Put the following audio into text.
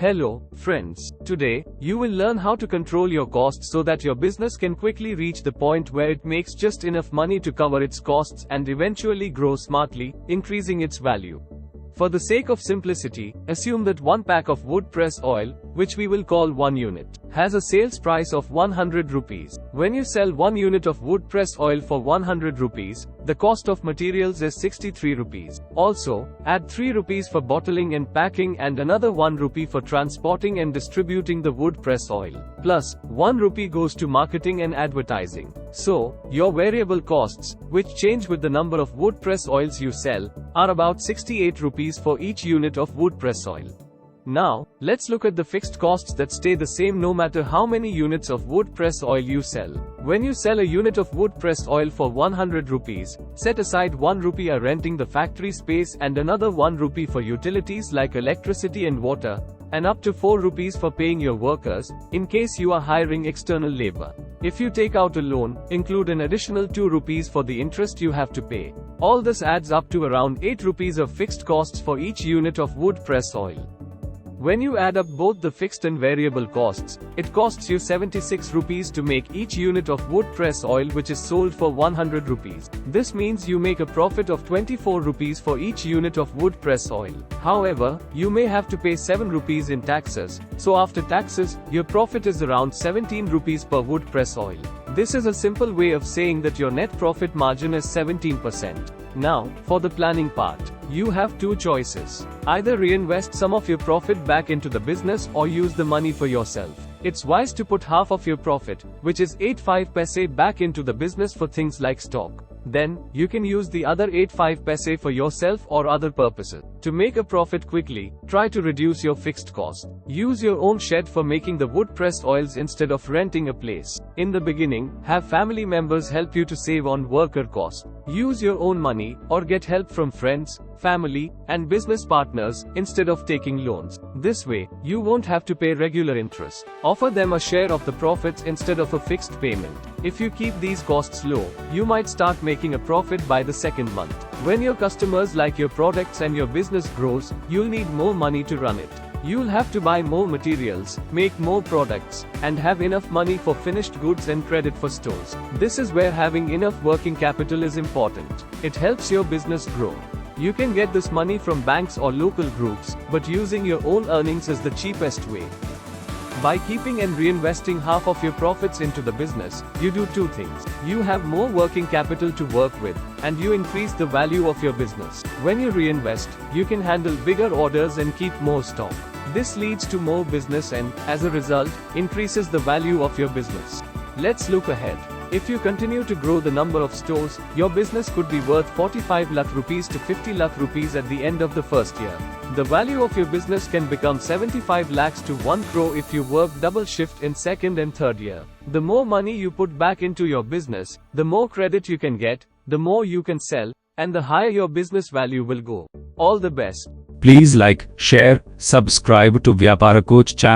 Hello, friends. Today, you will learn how to control your costs so that your business can quickly reach the point where it makes just enough money to cover its costs and eventually grow smartly, increasing its value. For the sake of simplicity, assume that one pack of wood press oil, which we will call 1 unit, has a sales price of 100 rupees. When you sell 1 unit of wood press oil for 100 rupees, the cost of materials is 63 rupees. Also, add 3 rupees for bottling and packing and another 1 rupee for transporting and distributing the wood press oil. Plus, 1 rupee goes to marketing and advertising. So, your variable costs, which change with the number of wood press oils you sell, are about 68 rupees for each unit of wood press oil. Now, let's look at the fixed costs that stay the same no matter how many units of wood press oil you sell. When you sell a unit of wood press oil for 100 rupees, set aside 1 rupee for renting the factory space and another 1 rupee for utilities like electricity and water, and up to 4 rupees for paying your workers, in case you are hiring external labor. If you take out a loan, include an additional 2 rupees for the interest you have to pay. All this adds up to around 8 rupees of fixed costs for each unit of wood press oil. When you add up both the fixed and variable costs, it costs you 76 rupees to make each unit of wood press oil which is sold for 100 rupees. This means you make a profit of 24 rupees for each unit of wood press oil. However, you may have to pay 7 rupees in taxes, so after taxes, your profit is around 17 rupees per wood press oil. This is a simple way of saying that your net profit margin is 17%. Now, for the planning part, you have 2 choices. Either reinvest some of your profit back into the business or use the money for yourself. It's wise to put half of your profit, which is 85 paise, back into the business for things like stock. Then, you can use the other 85 paise for yourself or other purposes. To make a profit quickly, try to reduce your fixed cost. Use your own shed for making the wood pressed oils instead of renting a place. In the beginning, have family members help you to save on worker costs. Use your own money, or get help from friends, family, and business partners, instead of taking loans. This way, you won't have to pay regular interest. Offer them a share of the profits instead of a fixed payment. If you keep these costs low, you might start making a profit by the second month. When your customers like your products and your business grows, you'll need more money to run it. You'll have to buy more materials, make more products, and have enough money for finished goods and credit for stores. This is where having enough working capital is important. It helps your business grow. You can get this money from banks or local groups, but using your own earnings is the cheapest way. By keeping and reinvesting half of your profits into the business, you do 2 things. You have more working capital to work with, and you increase the value of your business. When you reinvest, you can handle bigger orders and keep more stock. This leads to more business and, as a result, increases the value of your business. Let's look ahead. If you continue to grow the number of stores, your business could be worth 45 lakh rupees to 50 lakh rupees at the end of the first year. The value of your business can become 75 lakhs to 1 crore if you work double shift in second and third year. The more money you put back into your business, the more credit you can get, the more you can sell, and the higher your business value will go. All the best. Please like, share, subscribe to Vyapara Coach channel.